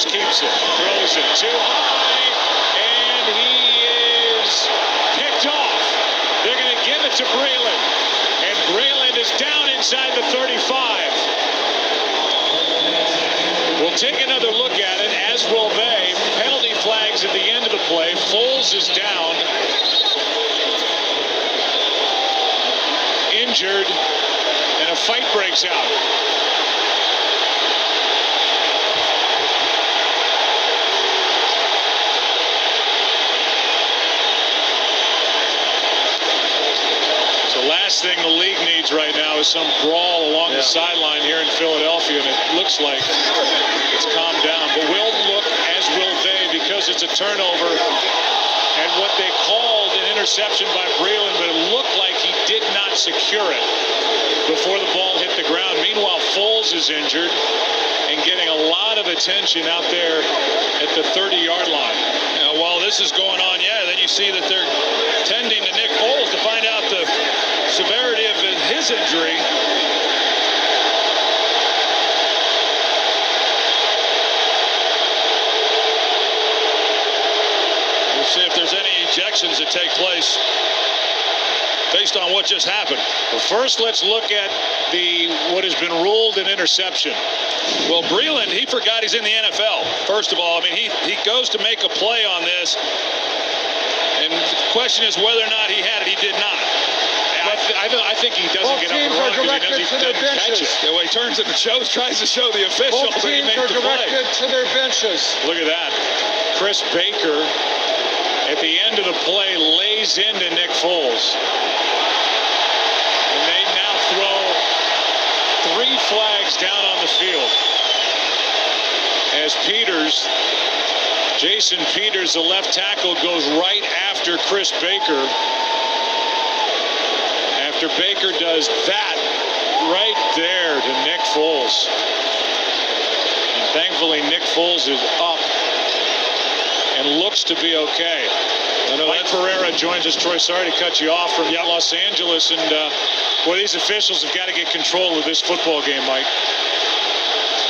Foles keeps it, throws it too high, and he is picked off. They're going to give it to Breland, and Breland is down inside the 35. We'll take another look at it, as will they. Penalty flags at the end of the play. Foles is down, injured, and a fight breaks out. Last thing the league needs right now is some brawl along the sideline here in Philadelphia, and it looks like it's calmed down. But we'll look, as will they, because it's a turnover and what they called an interception by Breland, but it looked like he did not secure it before the ball hit the ground. Meanwhile, Foles is injured and getting a lot of attention out there at the 30-yard line. While this is going on, then you see that they're tending to Nick Foles to find out the severity of his injury. We'll see if there's any ejections that take place based on what just happened. Well, first, let's look at what has been ruled an interception. Well, Breland, he forgot he's in the NFL. First of all, I mean, he goes to make a play on this, and the question is whether or not he had it. He did not. I think he doesn't get up and run because he doesn't catch it. Yeah, well, he turns it and tries to show the official Both that he teams made are the play. directed to their benches. Look at that. Chris Baker, at the end of the play, lays into Nick Foles. And they now throw 3 flags down on the field. As Jason Peters, the left tackle, goes right after Chris Baker. After Baker does that right there to Nick Foles. And thankfully, Nick Foles is up and looks to be okay. Mike Pereira joins us. Troy, sorry to cut you off from Los Angeles. And boy, these officials have got to get control of this football game, Mike.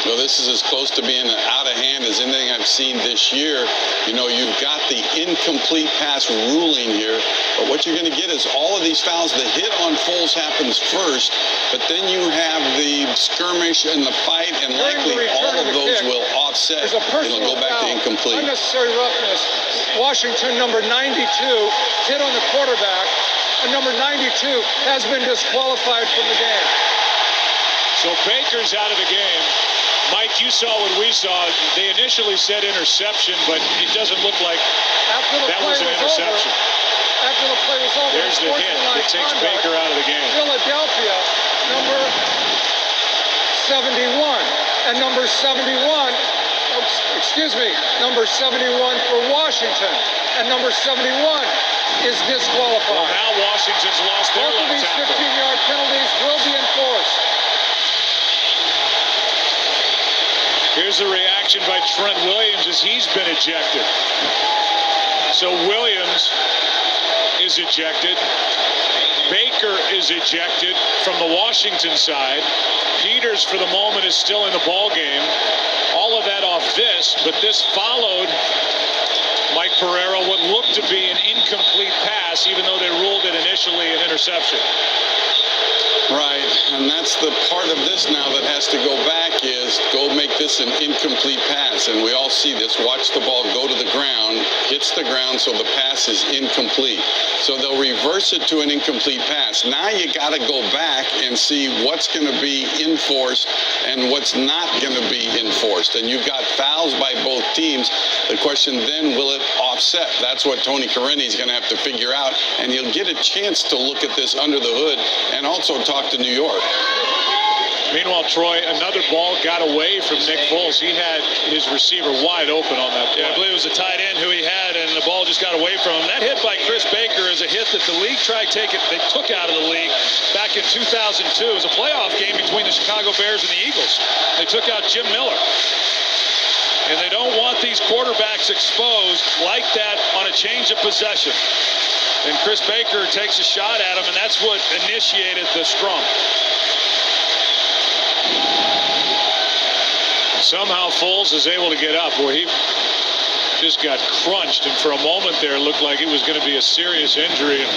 Well, this is as close to being out of hand as anything I've seen this year. You know, you've got the incomplete pass ruling here, but what you're going to get is all of these fouls. The hit on Foles happens first, but then you have the skirmish and the fight, and likely all of those will offset. It'll go back to incomplete. Unnecessary roughness. Washington, number 92, hit on the quarterback, and number 92 has been disqualified from the game. So Baker's out of the game. Mike, you saw what we saw. They initially said interception, but it doesn't look like that was an interception. After the play was over, there's the hit that takes Baker out of the game. Philadelphia, number 71, and number 71, number 71 for Washington, and number 71 is disqualified. Well, now Washington's lost their left tackle. Both of these 15-yard penalties will be enforced. Here's the reaction by Trent Williams as he's been ejected. So Williams is ejected. Baker is ejected from the Washington side. Peters, for the moment, is still in the ball game. All of that off this, but this followed, Mike Pereira, what looked to be an incomplete pass, even though they ruled it initially an interception. Right, and that's the part of this now that has to go back is go make this an incomplete pass. And we all see this. Watch the ball go to the ground, hits the ground, so the pass is incomplete. So they'll reverse it to an incomplete pass. Now you got to go back and see what's going to be enforced and what's not going to be enforced. And you've got fouls by both teams. The question then, will it offset? That's what Tony Careni is going to have to figure out. And you'll get a chance to look at this under the hood and also talk to New York. Meanwhile, Troy, another ball got away from Nick Foles. He had his receiver wide open on that play. Yeah, I believe it was a tight end who he had, and the ball just got away from him. That hit by Chris Baker is a hit that the league they took out of the league back in 2002. It was a playoff game between the Chicago Bears and the Eagles. They took out Jim Miller. And they don't want these quarterbacks exposed like that on a change of possession. And Chris Baker takes a shot at him, and that's what initiated the scrum. Somehow Foles is able to get up where he just got crunched, and for a moment there it looked like it was going to be a serious injury. And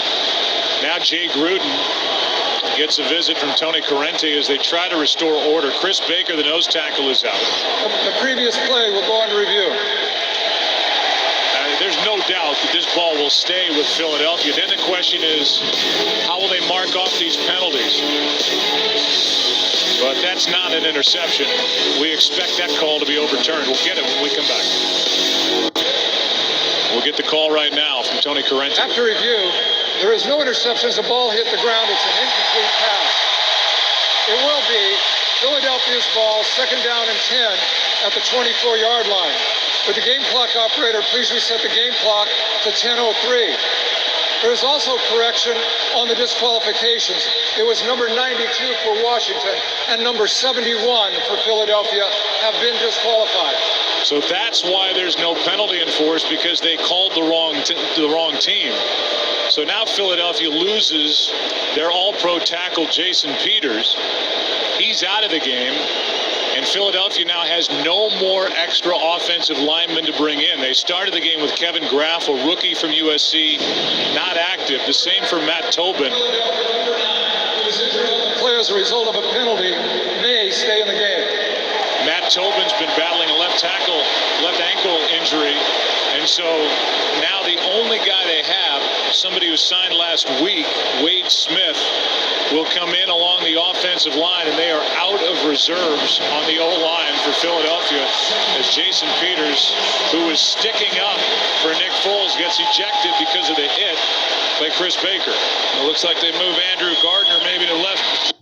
now Jay Gruden gets a visit from Tony Corrente as they try to restore order. Chris Baker, the nose tackle, is out. The previous play will go on review. There's no doubt that this ball will stay with Philadelphia. Then the question is, how will they mark off these penalties? But that's not an interception. We expect that call to be overturned. We'll get it when we come back. We'll get the call right now from Tony Corrente. After review, there is no interceptions. The ball hit the ground. It's an incomplete pass. It will be Philadelphia's ball, 2nd down and 10 at the 24-yard line. Would the game clock operator please reset the game clock to 10:03? There is also correction on the disqualifications. It was number 92 for Washington and number 71 for Philadelphia have been disqualified. So that's why there's no penalty enforced, because they called the wrong team. So now Philadelphia loses their all-pro tackle Jason Peters. He's out of the game. And Philadelphia now has no more extra offensive linemen to bring in. They started the game with Kevin Graff, a rookie from USC, not active. The same for Matt Tobin. Play as a result of a penalty may stay in the game. Matt Tobin's been battling a left ankle injury. And so now the only guy they have, somebody who signed last week, Wade Smith, will come in along the offensive line, and they are out of reserves on the O-line for Philadelphia as Jason Peters, who was sticking up for Nick Foles, gets ejected because of the hit by Chris Baker. It looks like they move Andrew Gardner maybe to left